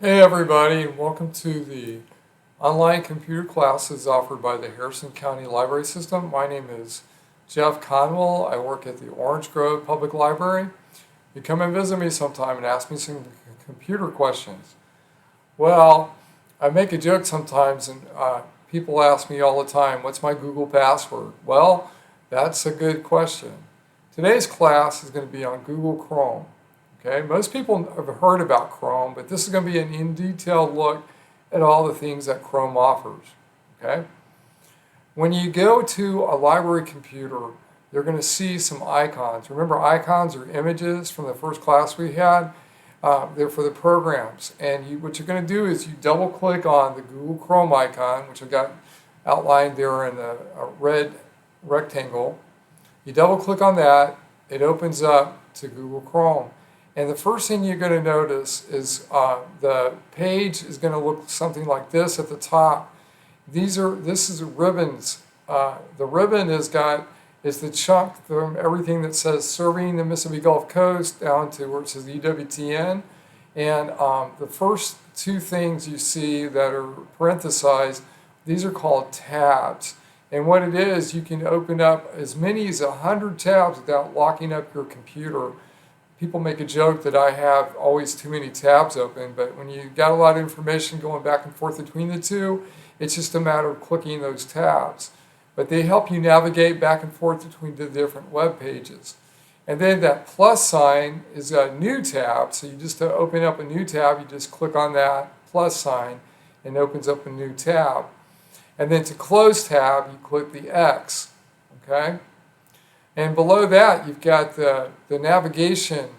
Hey everybody, welcome to the online computer classes offered by the Harrison County Library System. My name is Jeff Conwell. I work at the Orange Grove Public Library. You come and visit me sometime and ask me some computer questions. Well, I make a joke sometimes and people ask me all the time, what's my Google password? Well, that's a good question. Today's class is going to be on Google Chrome. Okay, most people have heard about Chrome, but this is going to be an in-detailed look at all the things that Chrome offers. Okay, when you go to a library computer, you're going to see some icons. Remember, icons are images from the first class we had. They're for the programs, and what you're going to do is you double-click on the Google Chrome icon, which I've got outlined there in a red rectangle. You double-click on that, it opens up to Google Chrome. And the first thing you're going to notice is the page is going to look something like this at the top. This is ribbons. The ribbon is the chunk from everything that says serving the Mississippi Gulf Coast down to where it says EWTN. And the first two things you see that are parenthesized, these are called tabs. And what it is, you can open up as many as 100 tabs without locking up your computer. People make a joke that I have always too many tabs open, but when you got a lot of information going back and forth between the two, it's just a matter of clicking those tabs. But they help you navigate back and forth between the different web pages. And then that plus sign is a new tab, so you just to open up a new tab, you just click on that plus sign and it opens up a new tab. And then to close tab, you click the X, okay? And below that, you've got the navigation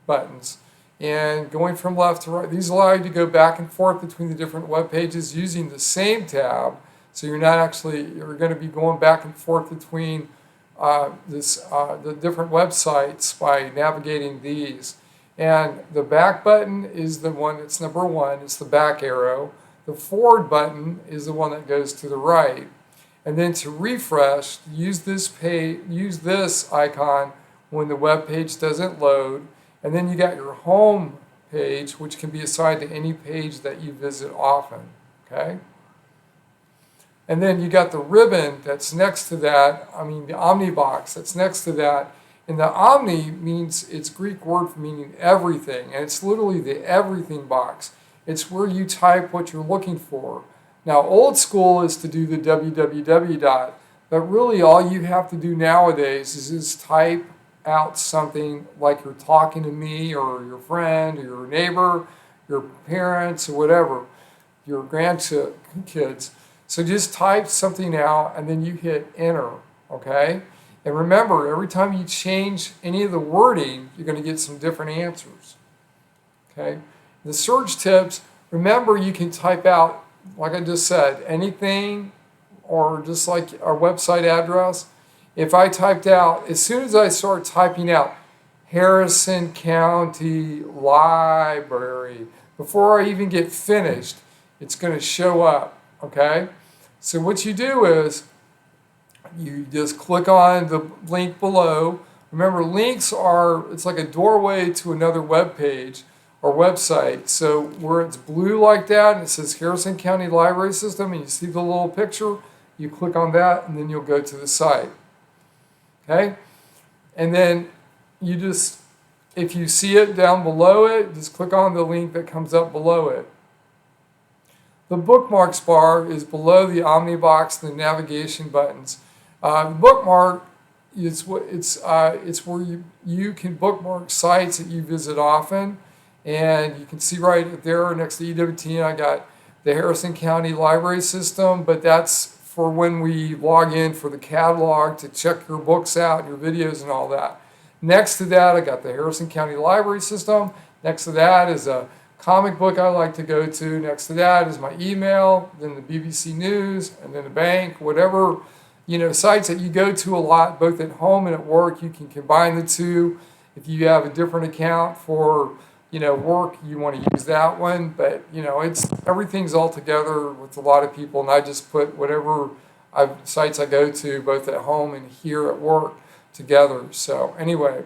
buttons. And going from left to right, these allow you to go back and forth between the different web pages using the same tab. So you're going to be going back and forth between the different websites by navigating these. And the back button is the one that's number one. It's the back arrow. The forward button is the one that goes to the right. And then to refresh, use this icon when the web page doesn't load. And then you got your home page, which can be assigned to any page that you visit often. Okay? And then you got the ribbon that's next to that, the Omnibox that's next to that. And the Omni means, it's Greek word for meaning everything. And it's literally the everything box. It's where you type what you're looking for. Now, old school is to do the www. But really all you have to do nowadays is just type out something like you're talking to me or your friend or your neighbor, your parents or whatever, your grandkids. So just type something out and then you hit enter, okay? And remember, every time you change any of the wording, you're going to get some different answers, okay? The search tips, remember you can type out, like I just said, anything or just like our website address. If I typed out, as soon as I start typing out Harrison County Library, before I even get finished, it's going to show up, okay? So what you do is you just click on the link below. Remember, links it's like a doorway to another web page or website. So where it's blue like that and it says Harrison County Library System and you see the little picture, you click on that and then you'll go to the site. Okay? And then you just, if you see it down below it, just click on the link that comes up below it. The Bookmarks bar is below the Omnibox and the navigation buttons. The bookmark it's where you can bookmark sites that you visit often. And you can see right there next to EWTN, I got the Harrison County Library System, but that's for when we log in for the catalog to check your books out, your videos and all that. Next to that, I got the Harrison County Library System. Next to that is a comic book I like to go to. Next to that is my email, then the BBC News, and then the bank, whatever, sites that you go to a lot, both at home and at work. You can combine the two. If you have a different account for work, you want to use that one, but everything's all together with a lot of people, and I just put whatever sites I go to, both at home and here at work, together. So anyway,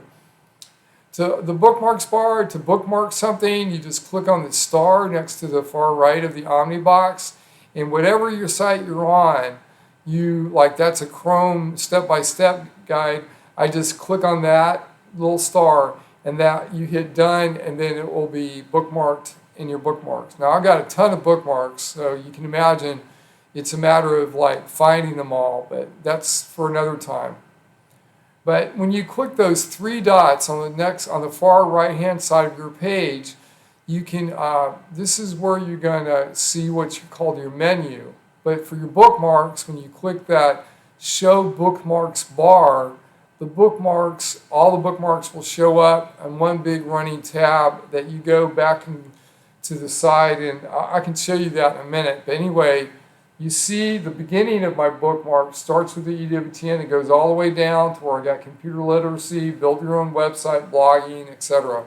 To the bookmarks bar, to bookmark something, you just click on the star next to the far right of the Omnibox, and whatever your site you're on, that's a Chrome step-by-step guide. I just click on that little star, and that you hit done, and then it will be bookmarked in your bookmarks. Now I've got a ton of bookmarks, so you can imagine it's a matter of like finding them all, but that's for another time. But when you click those three dots on the far right-hand side of your page, you can. This is where you're going to see what you call your menu. But for your bookmarks, when you click that Show Bookmarks bar, all the bookmarks will show up on one big running tab that you go back to the side, and I can show you that in a minute. But anyway, you see the beginning of my bookmark starts with the EWTN. It goes all the way down to where I got computer literacy, build your own website, blogging, etc.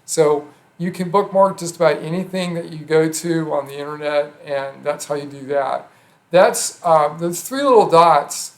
So you can bookmark just about anything that you go to on the internet, and that's how you do that. That's those three little dots.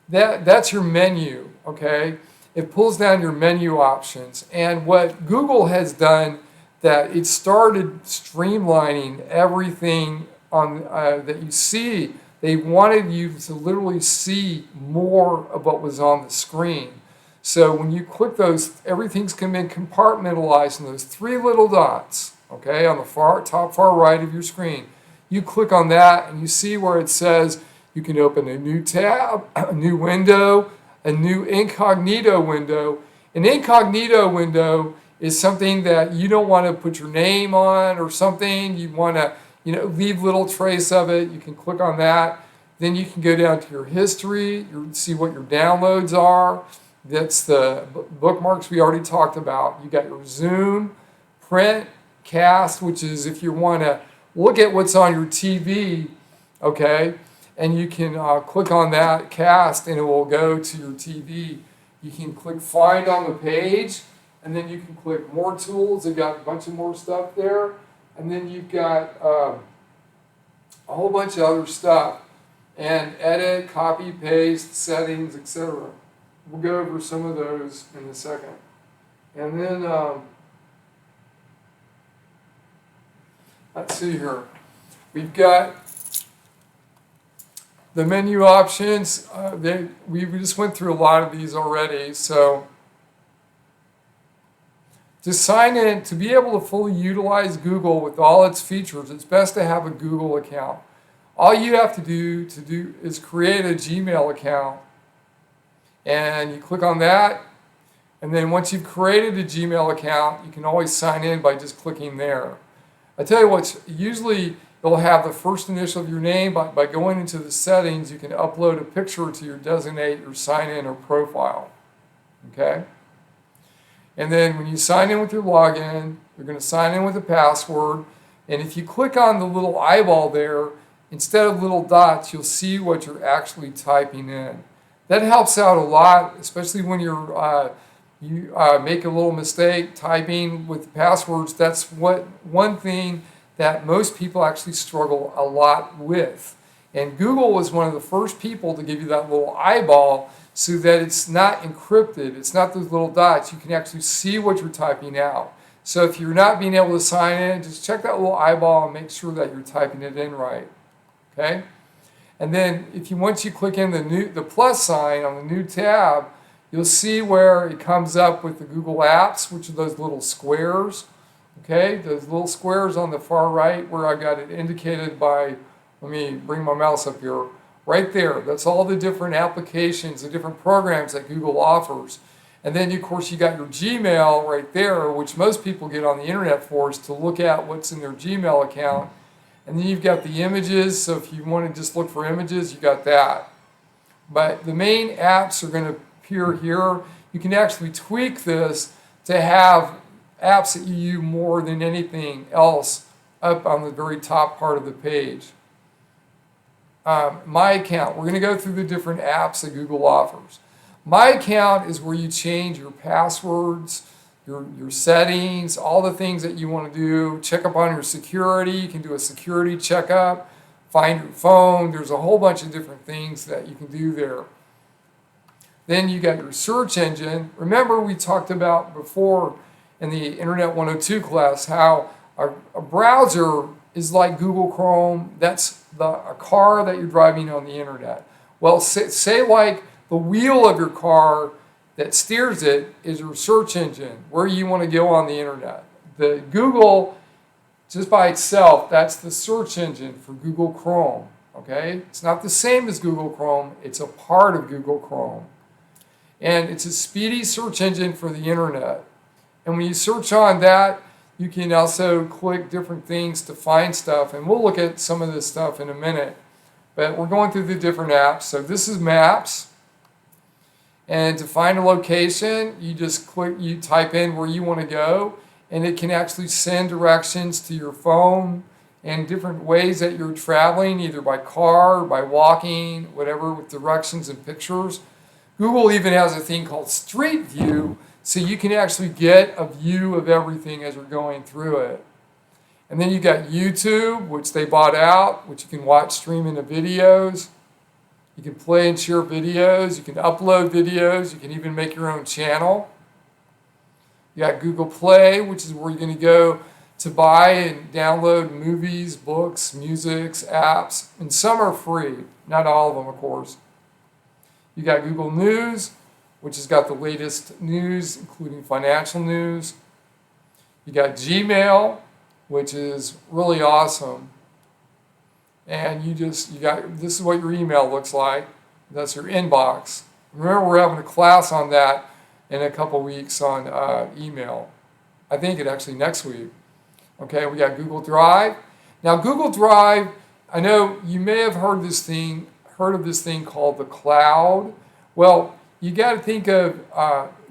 That's your menu, okay? It pulls down your menu options. And what Google has done, that it started streamlining everything on that you see. They wanted you to literally see more of what was on the screen. So when you click those, everything's been compartmentalized in those three little dots, okay, on the top far right of your screen. You click on that, and you see where it says you can open a new tab, a new window, a new incognito window. An incognito window is something that you don't want to put your name on or something. You want to, leave little trace of it. You can click on that. Then you can go down to your history. You see what your downloads are. That's the bookmarks we already talked about. You got your zoom, print, cast, which is if you want to look at what's on your TV, okay, and you can click on that cast, and it will go to your TV. You can click find on the page, and then you can click more tools. They've got a bunch of more stuff there. And then you've got a whole bunch of other stuff. And edit, copy, paste, settings, etc. We'll go over some of those in a second. And then, let's see here. We've got the menu options. We just went through a lot of these already. So to sign in, to be able to fully utilize Google with all its features, it's best to have a Google account. All you have to do is create a Gmail account, and you click on that, and then once you've created a Gmail account, you can always sign in by just clicking there. I tell you what, usually it'll have the first initial of your name. By going into the settings, you can upload a picture to designate your sign-in or profile, okay? And then when you sign in with your login, you're going to sign in with a password. And if you click on the little eyeball there, instead of little dots, you'll see what you're actually typing in. That helps out a lot, especially when you make a little mistake typing with passwords. That's one thing that most people actually struggle a lot with. And Google was one of the first people to give you that little eyeball, so that it's not encrypted. It's not those little dots. You can actually see what you're typing out. So if you're not being able to sign in, just check that little eyeball and make sure that you're typing it in right. Okay? And then once you click in the plus sign on the new tab, you'll see where it comes up with the Google Apps, which are those little squares. Okay? Those little squares on the far right where I got it indicated by, let me bring my mouse up here. Right there, that's all the different applications, the different programs that Google offers. And then, of course, you got your Gmail right there, which most people get on the internet for, is to look at what's in their Gmail account. And then you've got the images, so if you want to just look for images, you got that. But the main apps are going to appear here. You can actually tweak this to have apps that you use more than anything else up on the very top part of the page. My Account. We're going to go through the different apps that Google offers. My Account is where you change your passwords, your settings, all the things that you want to do. Check up on your security. You can do a security checkup, find your phone. There's a whole bunch of different things that you can do there. Then you got your search engine. Remember we talked about before in the Internet 102 class how a browser is like Google Chrome. That's a car that you're driving on the internet. Well, say like the wheel of your car that steers it is your search engine, where you want to go on the internet. The Google, just by itself, that's the search engine for Google Chrome. Okay? It's not the same as Google Chrome. It's a part of Google Chrome. And it's a speedy search engine for the internet. And when you search on that, you can also click different things to find stuff. And we'll look at some of this stuff in a minute. But we're going through the different apps. So this is Maps. And to find a location, you just click, you type in where you want to go. And it can actually send directions to your phone and different ways that you're traveling, either by car or by walking, whatever, with directions and pictures. Google even has a thing called Street View, so you can actually get a view of everything as you're going through it. And then you got YouTube, which they bought out, which you can watch streaming of videos. You can play and share videos. You can upload videos. You can even make your own channel. You got Google Play, which is where you're going to go to buy and download movies, books, music, apps, and some are free. Not all of them, of course. You got Google News, which has got the latest news, including financial news. You got Gmail, which is really awesome. And you got, this is what your email looks like. That's your inbox. Remember, we're having a class on that in a couple weeks on email. I think it actually next week. Okay, we got Google Drive. Now, Google Drive, I know you may have heard of this thing called the cloud. Well, you got to think of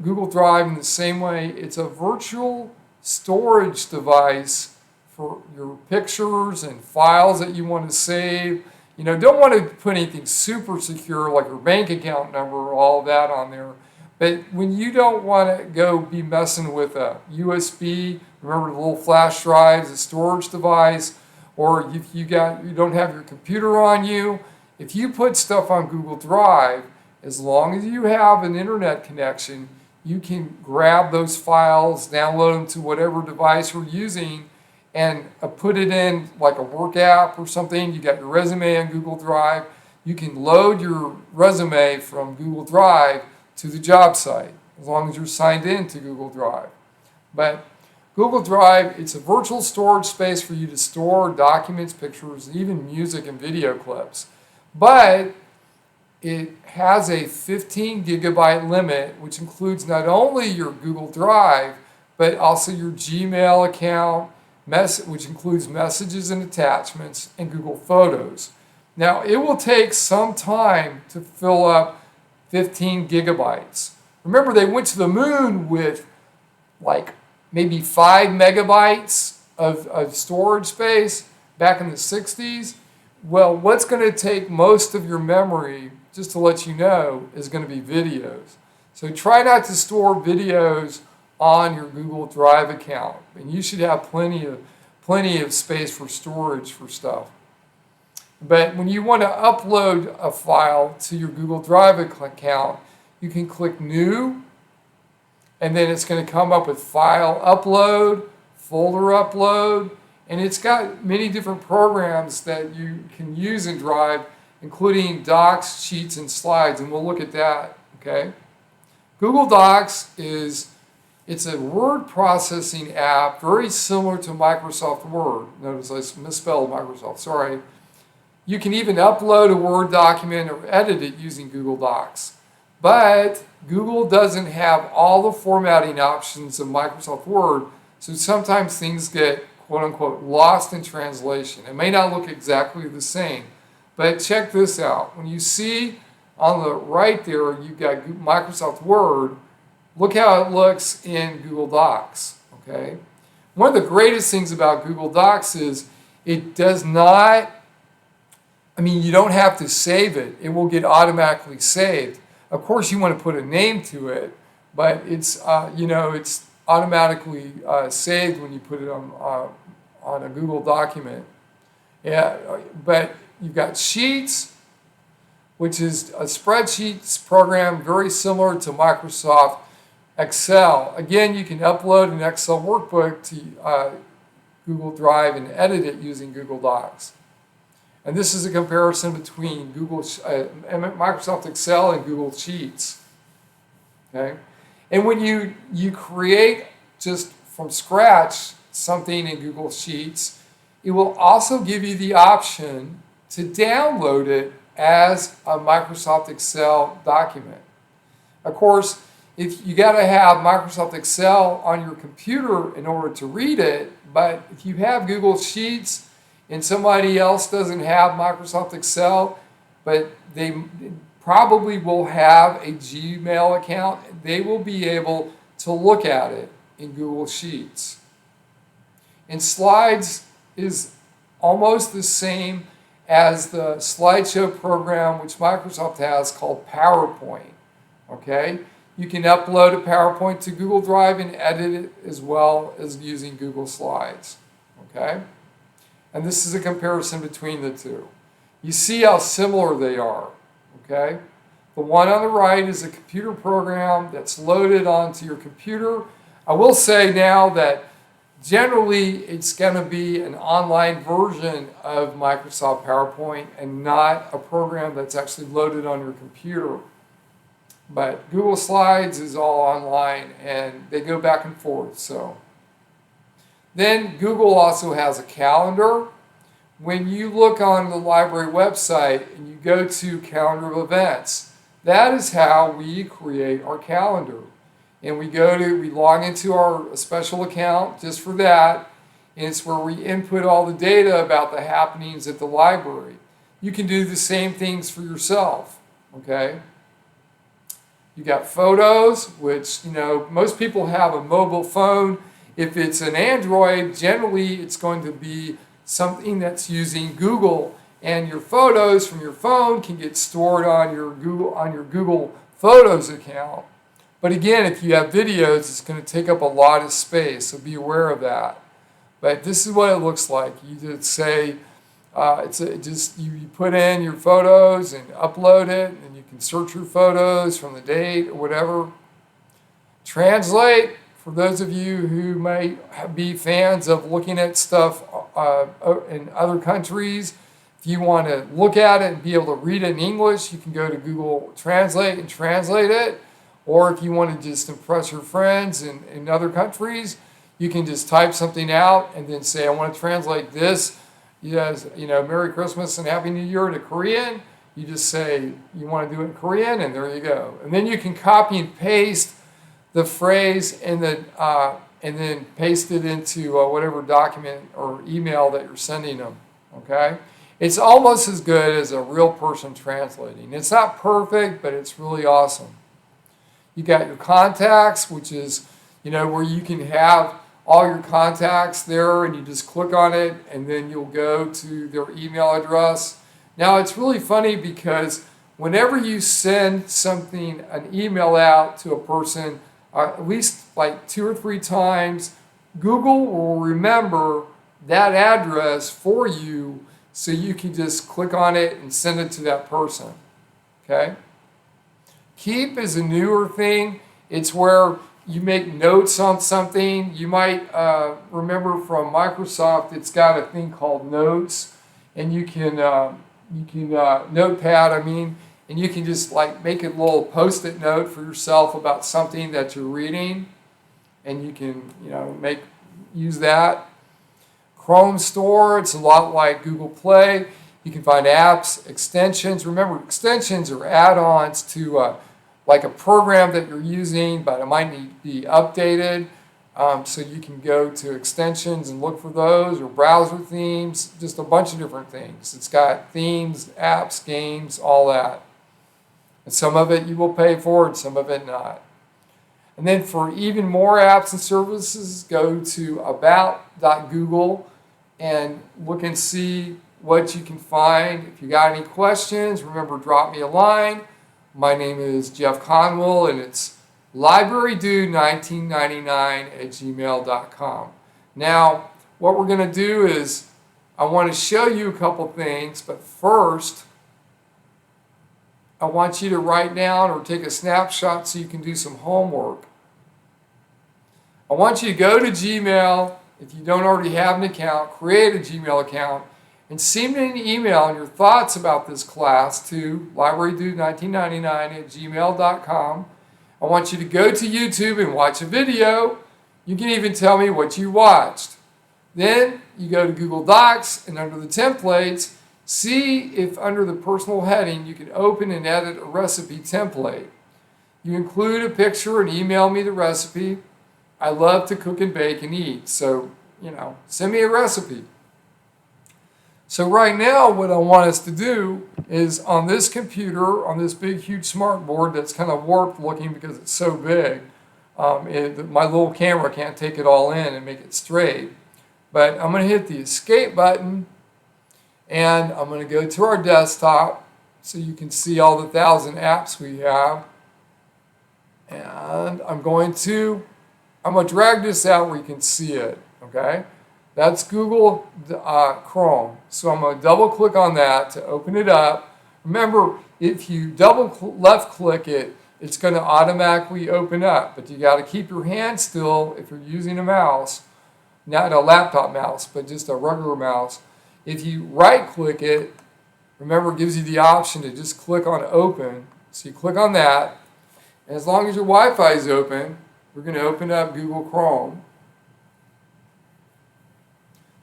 Google Drive in the same way. It's a virtual storage device for your pictures and files that you want to save. You know, don't want to put anything super secure like your bank account number or all that on there. But when you don't want to go be messing with a USB, remember the little flash drives, a storage device, or if you don't have your computer on you, if you put stuff on Google Drive, as long as you have an internet connection, you can grab those files, download them to whatever device you're using, and put it in like a work app or something. You got your resume on Google Drive. You can load your resume from Google Drive to the job site, as long as you're signed in to Google Drive. But Google Drive, it's a virtual storage space for you to store documents, pictures, even music and video clips. But it has a 15 gigabyte limit, which includes not only your Google Drive, but also your Gmail account, which includes messages and attachments, and Google Photos. Now, it will take some time to fill up 15 gigabytes. Remember, they went to the moon with like maybe 5 megabytes of storage space back in the 60s. Well, what's going to take most of your memory, just to let you know, is going to be videos. So try not to store videos on your Google Drive account. And you should have plenty of space for storage for stuff. But when you want to upload a file to your Google Drive account, you can click New, and then it's going to come up with File Upload, Folder Upload, and it's got many different programs that you can use in Drive, including Docs, Sheets, and Slides, and we'll look at that, okay? Google Docs it's a word processing app, very similar to Microsoft Word. Notice I misspelled Microsoft, sorry. You can even upload a Word document or edit it using Google Docs. But Google doesn't have all the formatting options of Microsoft Word, so sometimes things get, quote unquote, lost in translation. It may not look exactly the same, but check this out. When you see on the right there, you've got Microsoft Word, look how it looks in Google Docs, okay? One of the greatest things about Google Docs is it does not, you don't have to save it. It will get automatically saved. Of course, you want to put a name to it, but it's, it's automatically saved when you put it on a Google document. Yeah, but you've got Sheets, which is a spreadsheets program very similar to Microsoft Excel. Again, you can upload an Excel workbook to Google Drive and edit it using Google Docs. And this is a comparison between Microsoft Excel and Google Sheets. Okay? And when you create just from scratch something in Google Sheets, it will also give you the option to download it as a Microsoft Excel document. Of course, if you got to have Microsoft Excel on your computer in order to read it, but if you have Google Sheets and somebody else doesn't have Microsoft Excel, but they probably will have a Gmail account, they will be able to look at it in Google Sheets. And Slides is almost the same as the slideshow program which Microsoft has called PowerPoint. Okay? You can upload a PowerPoint to Google Drive and edit it as well as using Google Slides. Okay? And this is a comparison between the two. You see how similar they are. Okay? The one on the right is a computer program that's loaded onto your computer. I will say now that generally it's going to be an online version of Microsoft PowerPoint and not a program that's actually loaded on your computer. But Google Slides is all online and they go back and forth. So then Google also has a calendar. When you look on the library website and you go to calendar of events, that is how we create our calendar. And we log into our special account just for that, and it's where we input all the data about the happenings at the library. You can do the same things for yourself, okay? You got photos, which, most people have a mobile phone. If it's an Android, generally it's going to be something that's using Google, and your photos from your phone can get stored on your Google Photos account. But again, if you have videos, it's going to take up a lot of space, so be aware of that. But this is what it looks like. You just say, you put in your photos and upload it, and you can search your photos from the date or whatever. Translate, for those of you who might be fans of looking at stuff in other countries, if you want to look at it and be able to read it in English, you can go to Google Translate and translate it. Or if you want to just impress your friends in other countries, you can just type something out and then say, I want to translate this, Merry Christmas and Happy New Year to Korean. You just say you want to do it in Korean, and there you go. And then you can copy and paste the phrase and then paste it into whatever document or email that you're sending them. Okay? It's almost as good as a real person translating. It's not perfect, but it's really awesome. You got your contacts, which is, where you can have all your contacts there, and you just click on it, and then you'll go to their email address. Now, it's really funny because whenever you send an email out to a person, at least like 2 or 3 times, Google will remember that address for you, so you can just click on it and send it to that person. Okay? Keep is a newer thing. It's where you make notes on something. You might remember from Microsoft, it's got a thing called Notes, and you can Notepad, and you can just make a little post-it note for yourself about something that you're reading, and you can use that. Chrome Store, it's a lot like Google Play. You can find apps, extensions. Remember, extensions are add-ons to a program that you're using, but it might need to be updated. So you can go to extensions and look for those, or browser themes, just a bunch of different things. It's got themes, apps, games, all that. And some of it you will pay for and some of it not. And then for even more apps and services, go to about.google and look and see what you can find. If you got any questions, remember, drop me a line. My name is Jeff Conwell, and it's librarydude1999@gmail.com. Now, what we're going to do is I want to show you a couple things, but first, I want you to write down or take a snapshot so you can do some homework. I want you to go to Gmail. If you don't already have an account, create a Gmail account and send me an email on your thoughts about this class to librarydude1999@gmail.com. I want you to go to YouTube and watch a video. You can even tell me what you watched. Then you go to Google Docs and under the templates, see if under the personal heading you can open and edit a recipe template. You include a picture and email me the recipe. I love to cook and bake and eat, so, send me a recipe. So right now what I want us to do is on this computer, on this big huge smart board that's kind of warped looking because it's so big, my little camera can't take it all in and make it straight. But I'm going to hit the escape button and I'm going to go to our desktop so you can see all the 1,000 apps we have. And I'm going to drag this out where you can see it, okay? That's Google Chrome. So I'm going to double click on that to open it up. Remember, if you left click it, it's going to automatically open up. But you got to keep your hand still if you're using a mouse. Not a laptop mouse, but just a regular mouse. If you right click it, remember it gives you the option to just click on open. So you click on that. And as long as your Wi-Fi is open, we're going to open up Google Chrome.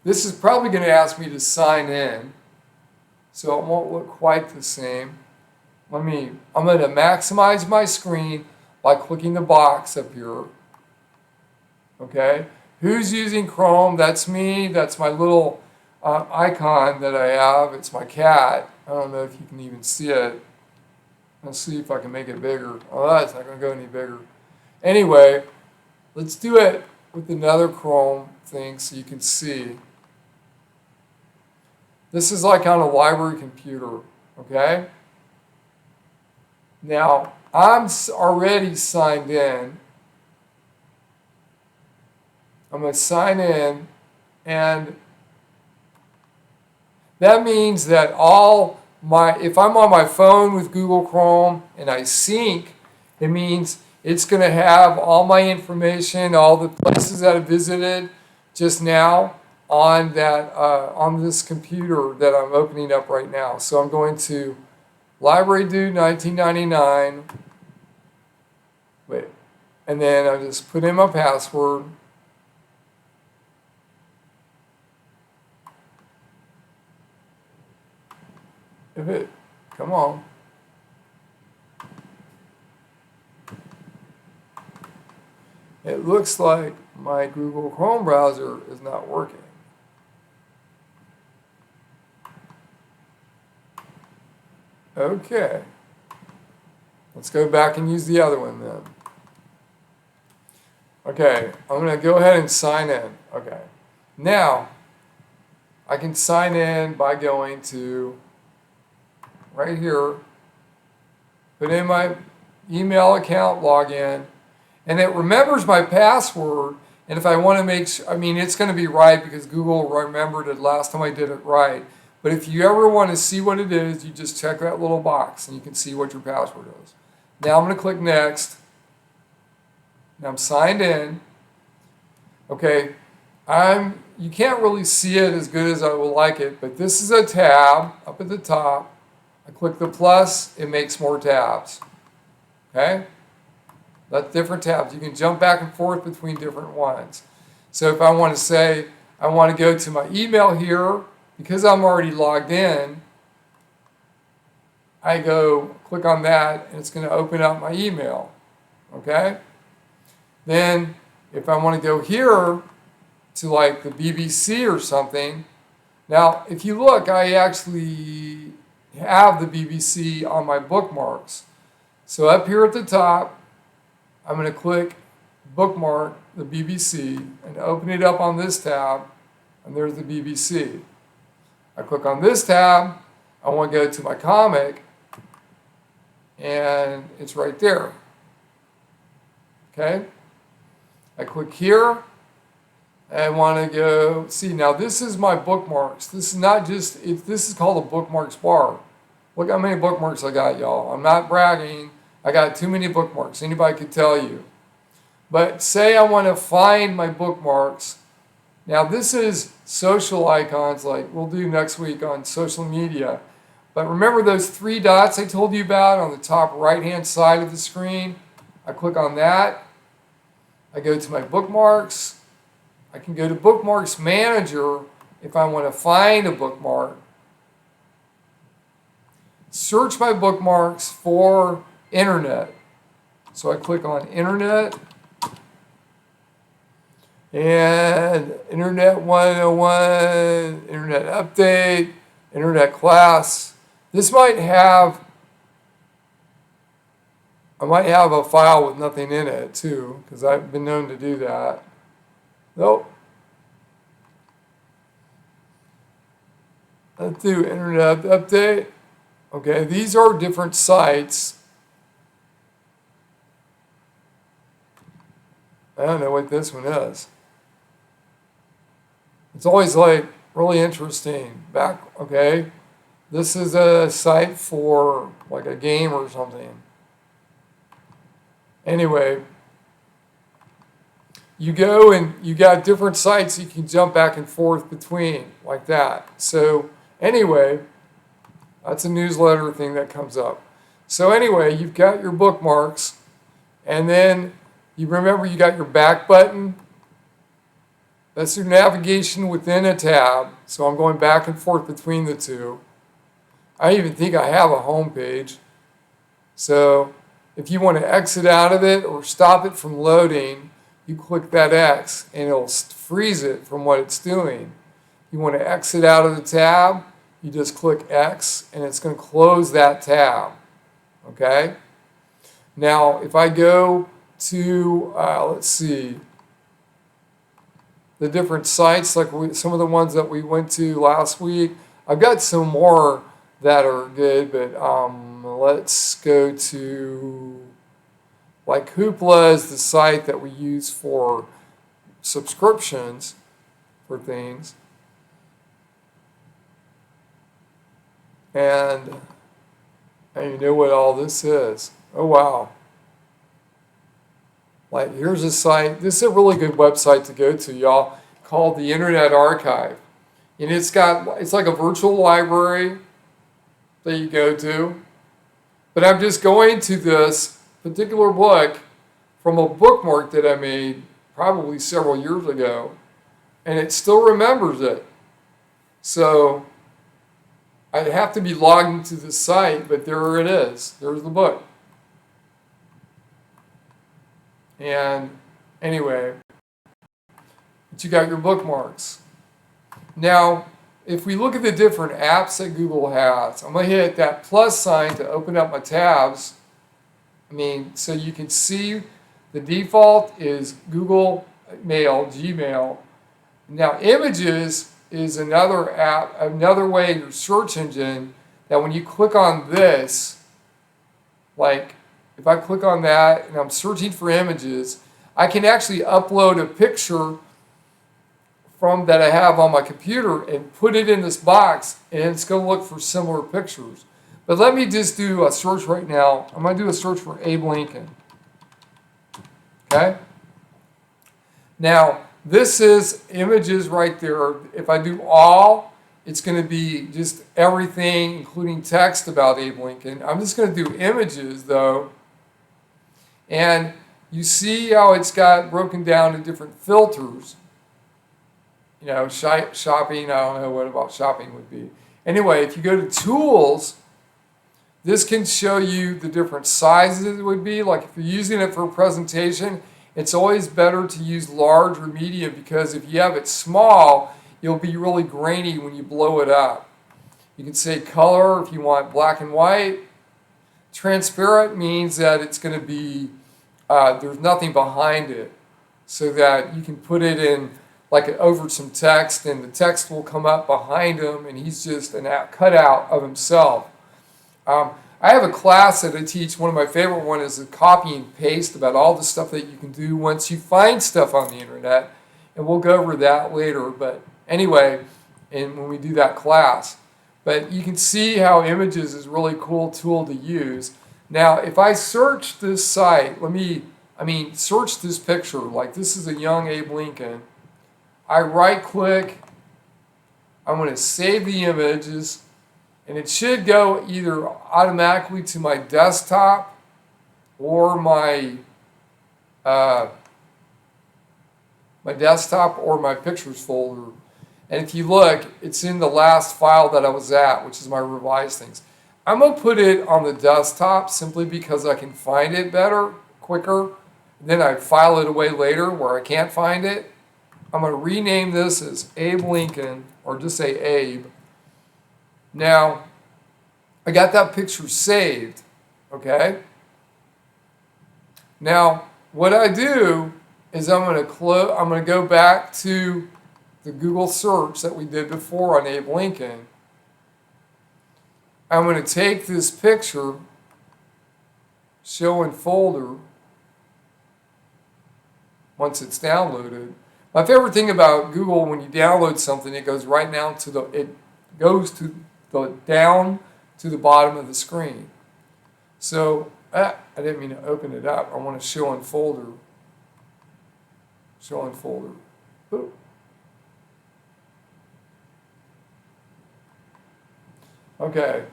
This is probably going to ask me to sign in, so it won't look quite the same. I'm going to maximize my screen by clicking the box up here. Okay, who's using Chrome? That's me. That's my little icon that I have. It's my cat. I don't know if you can even see it. Let's see if I can make it bigger. Oh, that's not going to go any bigger. Anyway, let's do it with another Chrome thing so you can see. This is like on a library computer, okay? Now, I'm already signed in. I'm going to sign in, and that means that if I'm on my phone with Google Chrome and I sync, it means it's going to have all my information, all the places that I visited just now on this computer that I'm opening up right now. So I'm going to Library Dude 1999. Wait, and then I just put in my password. Come on. It looks like my Google Chrome browser is not working. Okay. Let's go back and use the other one then. Okay, I'm going to go ahead and sign in. Okay. Now, I can sign in by going to right here, put in my email account login, and it remembers my password. And if I want to make sure, it's going to be right because Google remembered it last time I did it right. But if you ever want to see what it is, you just check that little box and you can see what your password is. Now I'm going to click next. Now I'm signed in. Okay, you can't really see it as good as I would like it, but this is a tab up at the top. I click the plus, it makes more tabs. Okay? That's different tabs. You can jump back and forth between different ones. So if I want to say, I want to go to my email here, because I'm already logged in, I go click on that and it's going to open up my email. Okay? Then if I want to go here to like the BBC or something, now if you look, I actually have the BBC on my bookmarks. So up here at the top, I'm going to click bookmark the BBC and open it up on this tab, and there's the BBC. I click on this tab, I want to go to my comic, and it's right there. Okay? I click here, and I want to go, see, now this is my bookmarks. This is not just, this is called a Bookmarks Bar. Look how many bookmarks I got, y'all. I'm not bragging. I got too many bookmarks. Anybody could tell you. But say I want to find my bookmarks. Now this is social icons like we'll do next week on social media. But remember those three dots I told you about on the top right-hand side of the screen? I click on that. I go to my bookmarks. I can go to Bookmarks Manager if I want to find a bookmark. Search my bookmarks for Internet. So I click on Internet. And Internet 101, Internet Update, Internet Class. This might have, I might have a file with nothing in it too, because I've been known to do that. Nope. Let's do Internet Update. Okay, these are different sites. I don't know what this one is. It's always like really interesting. Okay, this is a site for like a game or something. Anyway, you go and you got different sites you can jump back and forth between like that. So anyway, that's a newsletter thing that comes up. So anyway, you've got your bookmarks, and then you remember you got your back button. That's your navigation within a tab. So I'm going back and forth between the two. I even think I have a home page. So if you want to exit out of it or stop it from loading, you click that X and it'll freeze it from what it's doing. You want to exit out of the tab, you just click X and it's going to close that tab. Okay? Now, if I go to, let's see, the different sites, like some of the ones that we went to last week, I've got some more that are good, but let's go to, like Hoopla is the site that we use for subscriptions for things. And you know what all this is. Oh, wow. Like, here's a site. This is a really good website to go to, y'all, called the Internet Archive. And it's like a virtual library that you go to. But I'm just going to this particular book from a bookmark that I made probably several years ago. And it still remembers it. So I'd have to be logged into the site, but there it is. There's the book. And anyway, but you got your bookmarks. Now, if we look at the different apps that Google has, I'm going to hit that plus sign to open up my tabs. So you can see the default is Google Mail, Gmail. Now, Images is another app, another way in your search engine that when you click on this, like if I click on that and I'm searching for images, I can actually upload a picture from that I have on my computer and put it in this box, and it's going to look for similar pictures. But let me just do a search right now. I'm going to do a search for Abe Lincoln. Okay? Now, this is images right there. If I do all, it's going to be just everything, including text about Abe Lincoln. I'm just going to do images, though. And you see how it's got broken down to different filters. You know, shopping, I don't know what about shopping would be. Anyway, if you go to Tools, this can show you the different sizes it would be. Like if you're using it for a presentation, it's always better to use large or medium, because if you have it small, it'll be really grainy when you blow it up. You can say color if you want black and white. Transparent means that it's going to be, there's nothing behind it, so that you can put it in like over some text, and the text will come up behind him, and he's just a cutout of himself. I have a class that I teach. One of my favorite ones is a copy and paste, about all the stuff that you can do once you find stuff on the internet, and we'll go over that later. But anyway, and when we do that class. But you can see how images is a really cool tool to use. Now, if I search this site, search this picture, like this is a young Abe Lincoln. I right click, I'm going to save the images, and it should go either automatically to my desktop or my desktop or my pictures folder. And if you look, it's in the last file that I was at, which is my revised things. I'm going to put it on the desktop simply because I can find it better, quicker. Then I file it away later where I can't find it. I'm going to rename this as Abe Lincoln, or just say Abe. Now, I got that picture saved, okay? Now, what I do is I'm going to go back to the Google search that we did before on Abe Lincoln. I'm going to take this picture, show in folder, once it's downloaded. My favorite thing about Google, when you download something, it goes right down to down to the bottom of the screen. So, I didn't mean to open it up. I want to show in folder. Show in folder. Ooh. Okay,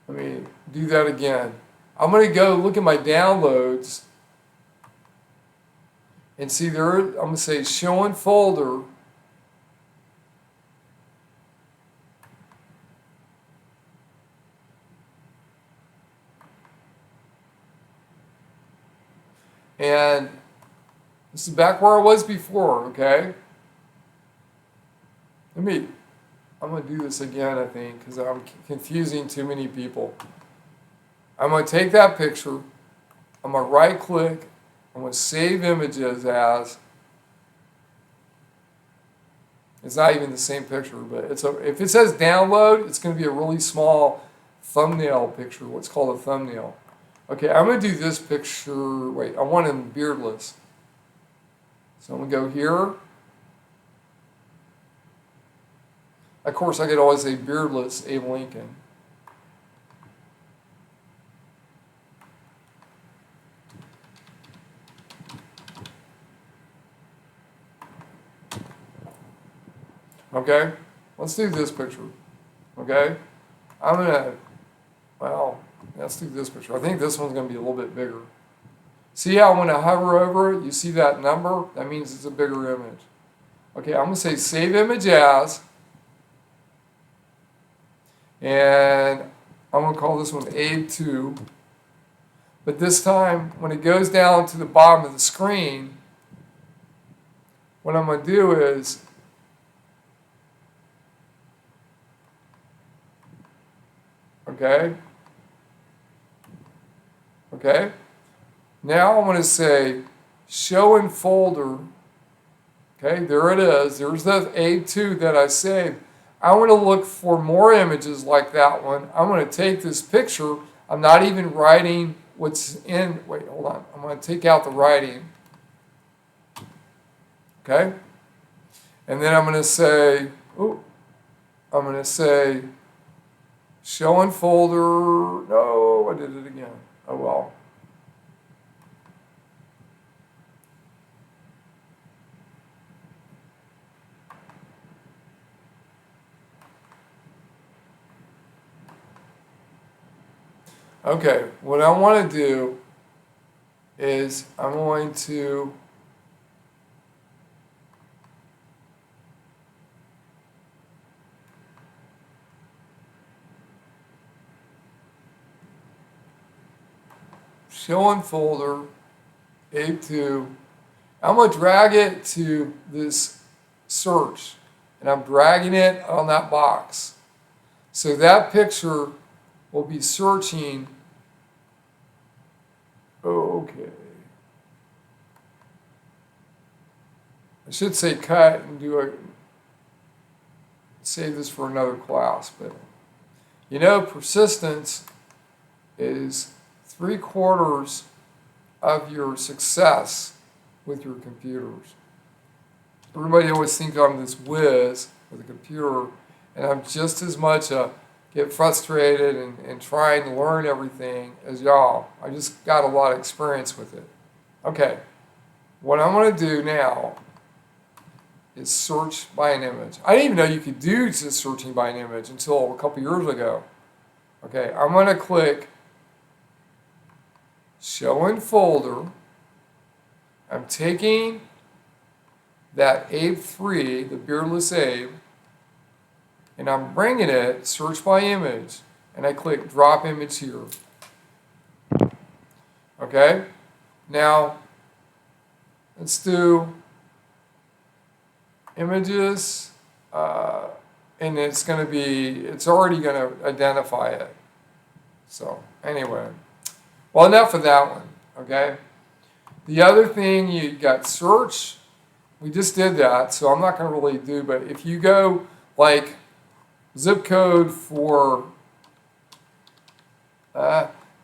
let me do that again. I'm going to go look at my downloads and see there, I'm going to say show in folder. And this is back where I was before, okay? I'm going to do this again, I think, because I'm confusing too many people. I'm going to take that picture. I'm going to right click. I'm going to save images as. It's not even the same picture, but if it says download, it's going to be a really small thumbnail picture, what's called a thumbnail. Okay, I'm going to do this picture. Wait, I want him beardless. So I'm going to go here. Of course, I could always say beardless Abe Lincoln. Okay, let's do this picture. Okay, let's do this picture. I think this one's going to be a little bit bigger. See how when I hover over it, you see that number? That means it's a bigger image. Okay, I'm going to say save image as. And I'm going to call this one Abe 2. But this time, when it goes down to the bottom of the screen, what I'm going to do is okay. Now I'm going to say show in folder. Okay, there it is. There's that Abe 2 that I saved. I want to look for more images like that one. I'm going to take this picture. I'm not even writing what's in. Wait, hold on. I'm going to take out the writing. Okay? And then I'm going to say, show in folder. No, I did it again. Oh, well. Okay, what I want to do is I'm going to show in folder Abe 2. I'm going to drag it to this search, and I'm dragging it on that box. So that picture will be searching. Okay. I should say cut and save this for another class, but persistence is 3/4 of your success with your computers. Everybody always thinks I'm this whiz with a computer, and I'm just as much get frustrated and trying to learn everything as y'all. I just got a lot of experience with it. Okay, what I'm going to do now is search by an image. I didn't even know you could do just searching by an image until a couple years ago. Okay, I'm going to click Show in Folder. I'm taking that Abe 3, the beardless Abe, and I'm bringing it, search by image, and I click drop image here. Okay, now let's do images, and it's already going to identify it. So anyway, well, enough of that one, okay? The other thing, you got search. We just did that, so I'm not going to really do, but if you go like zip code for,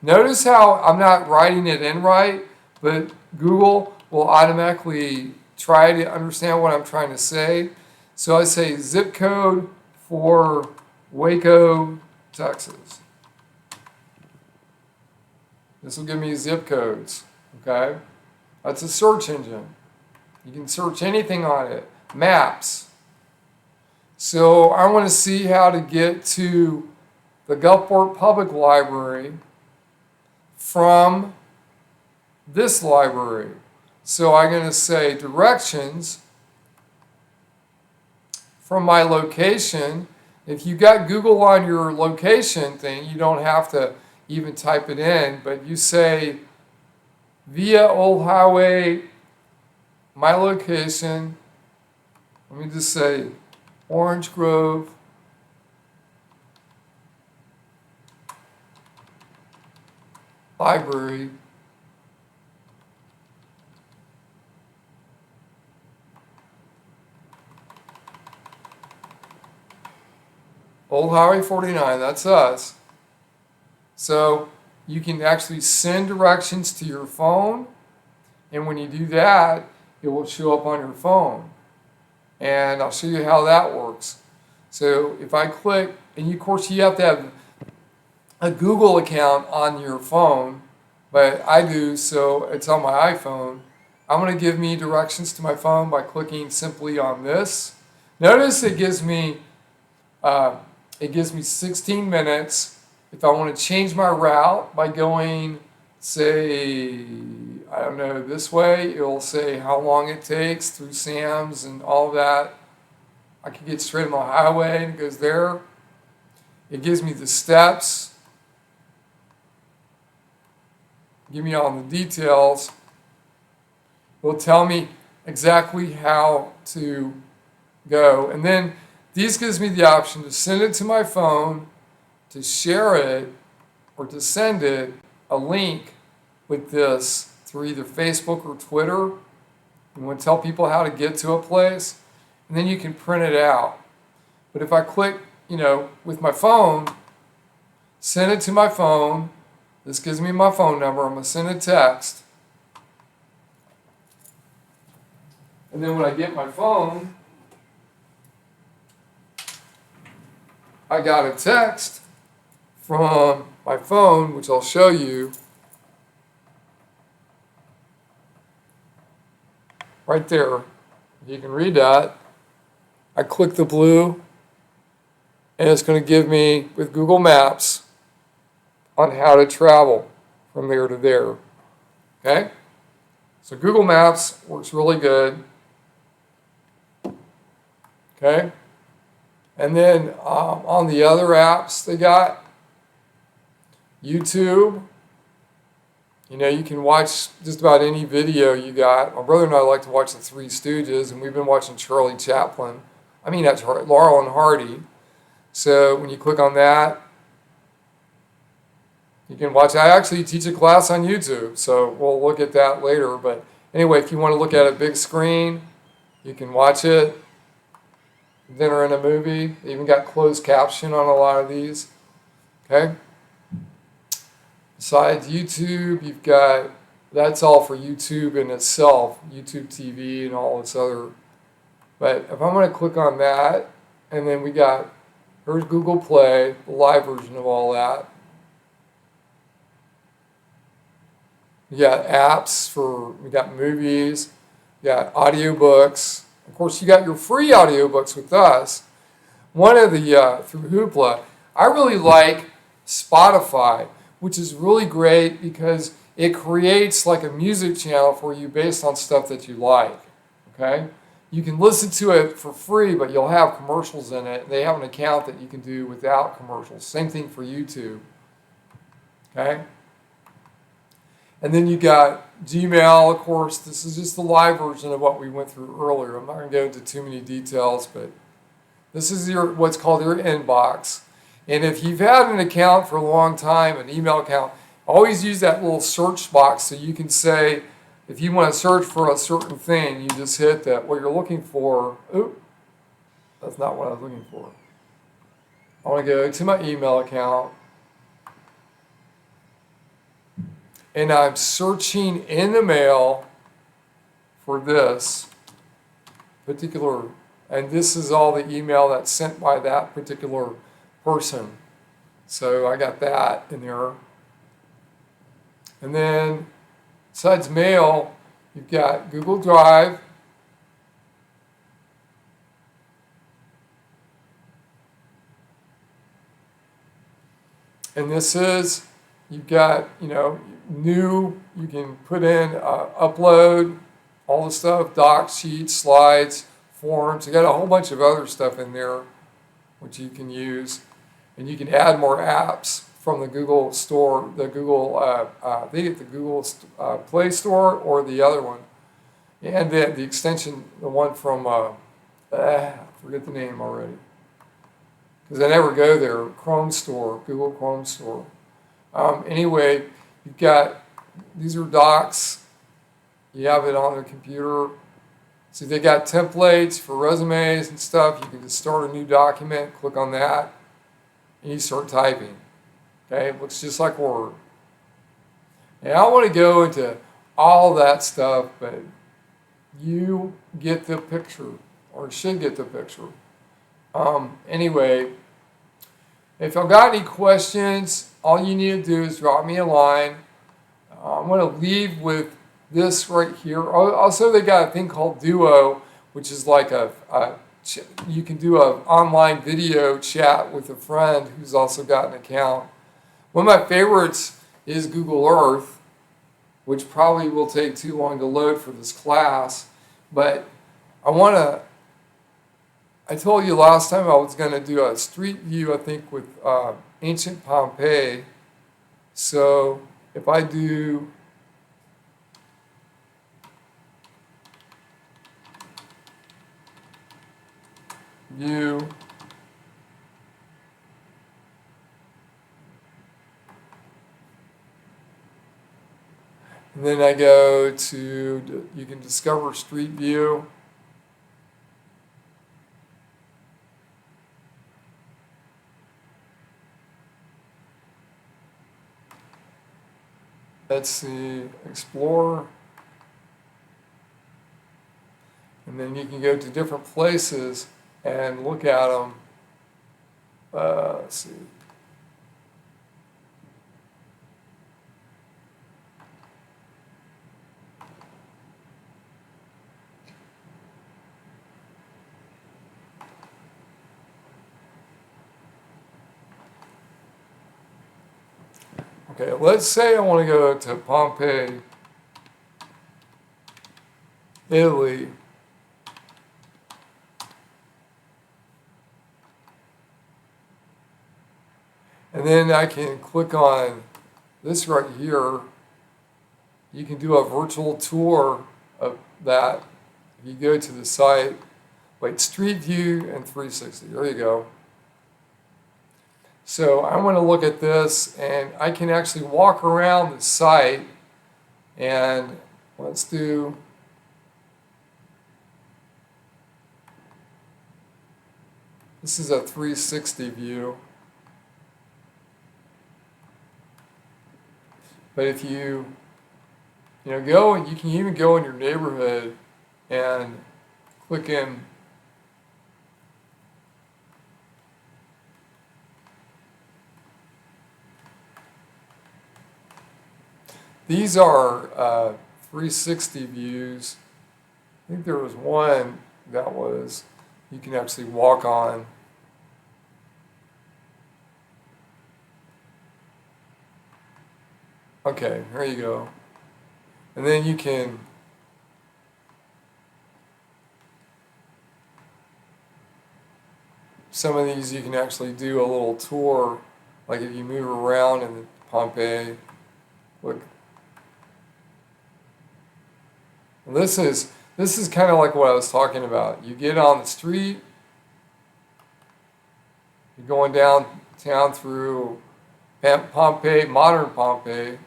notice how I'm not writing it in right, but Google will automatically try to understand what I'm trying to say. So I say zip code for Waco, Texas. This will give me zip codes, okay? That's a search engine. You can search anything on it. Maps. So I want to see how to get to the Gulfport Public Library from this library. So I'm going to say directions from my location. If you got Google on your location thing, you don't have to even type it in, but you say via Old Highway, my location, let me just say Orange Grove, Library, Old Highway 49, that's us. So you can actually send directions to your phone, and when you do that, it will show up on your phone. And I'll show you how that works. So if I click, and of course you have to have a Google account on your phone, but I do, so it's on my iPhone. I'm going to give me directions to my phone by clicking simply on this. Notice it gives me 16 minutes. If I want to change my route by going, say, I don't know, this way, it'll say how long it takes through Sam's and all that. I can get straight on the highway and it goes there. It gives me the steps. Give me all the details. It'll tell me exactly how to go. And then these gives me the option to send it to my phone, to share it, or to send it a link with this through either Facebook or Twitter. You want to tell people how to get to a place, and then you can print it out. But if I click, with my phone, send it to my phone, this gives me my phone number, I'm going to send a text. And then when I get my phone, I got a text from my phone, which I'll show you right there. You can read that. I click the blue, and it's going to give me, with Google Maps, on how to travel from there to there. Okay? So Google Maps works really good. Okay? And then on the other apps they got, YouTube. You can watch just about any video you got. My brother and I like to watch the Three Stooges, and we've been watching Charlie Chaplin. That's Laurel and Hardy. So when you click on that, you can watch. I actually teach a class on YouTube, so we'll look at that later. But anyway, if you want to look at a big screen, you can watch it. Dinner in a movie. They even got closed caption on a lot of these. Okay? Besides YouTube, you've got, that's all for YouTube in itself, YouTube TV and all this other. But if I'm going to click on that, and then we got Here's Google Play, the live version of all that. You got apps we got movies, you got audiobooks. Of course, you got your free audiobooks with us. One of the, through Hoopla, I really like Spotify, which is really great because it creates like a music channel for you based on stuff that you like, okay? You can listen to it for free, but you'll have commercials in it. They have an account that you can do without commercials. Same thing for YouTube, okay? And then you got Gmail, of course. This is just the live version of what we went through earlier. I'm not going to go into too many details, but this is what's called your inbox. And if you've had an account for a long time, an email account, always use that little search box so you can say, if you want to search for a certain thing, you just hit that, what you're looking for. Oop, that's not what I was looking for. I want to go to my email account. And I'm searching in the mail for this particular, and this is all the email that's sent by that particular person. So I got that in there. And then besides mail, you've got Google Drive. And this is, you've got, new, you can put in, upload, all the stuff, docs, sheets, slides, forms. You got a whole bunch of other stuff in there which you can use. And you can add more apps from the Google Store, the Google, I think the Google Play Store or the other one. And the extension, the one from, I forget the name already. Because I never go there, Chrome Store, Google Chrome Store. Anyway, you've got, these are docs. You have it on the computer. See, they got templates for resumes and stuff. You can just start a new document, click on that, and you start typing. Okay, it looks just like Word. And I don't want to go into all that stuff, but you get the picture, or should get the picture. Anyway, if y'all got any questions, all you need to do is drop me a line. I'm going to leave with this right here. Also, they got a thing called Duo, which is like you can do an online video chat with a friend who's also got an account. One of my favorites is Google Earth, which probably will take too long to load for this class. But I told you last time I was going to do a street view, I think, with ancient Pompeii. So if I do view, and then I go to, you can discover street view. Let's see, Explorer. And then you can go to different places and look at them. Let's see. Okay, let's say I want to go to Pompeii, Italy. And then I can click on this right here. You can do a virtual tour of that. You go to the site, wait, Street View and 360. There you go. So I want to look at this, and I can actually walk around the site, and let's do, this is a 360 view. But if you go, and you can even go in your neighborhood and click in These are 360 views. I think there was one that was you can actually walk on. Okay, there you go. And then you can some of these you can actually do a little tour, like if you move around in Pompeii. Look, and this is kind of like what I was talking about. You get on the street, you're going downtown through Pompeii, modern Pompeii,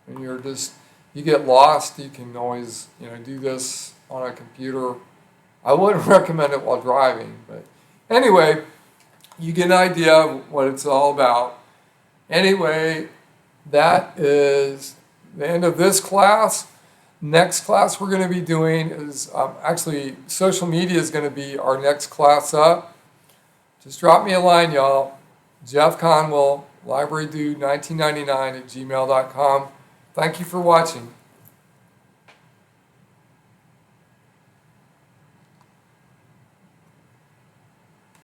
and you get lost. You can always do this on a computer. I wouldn't recommend it while driving, but anyway, you get an idea of what it's all about. Anyway, that is the end of this class. Next class we're going to be doing is actually social media is going to be our next class up. Just drop me a line, y'all. Jeff Conwell, librarydude1999 at gmail.com. Thank you for watching.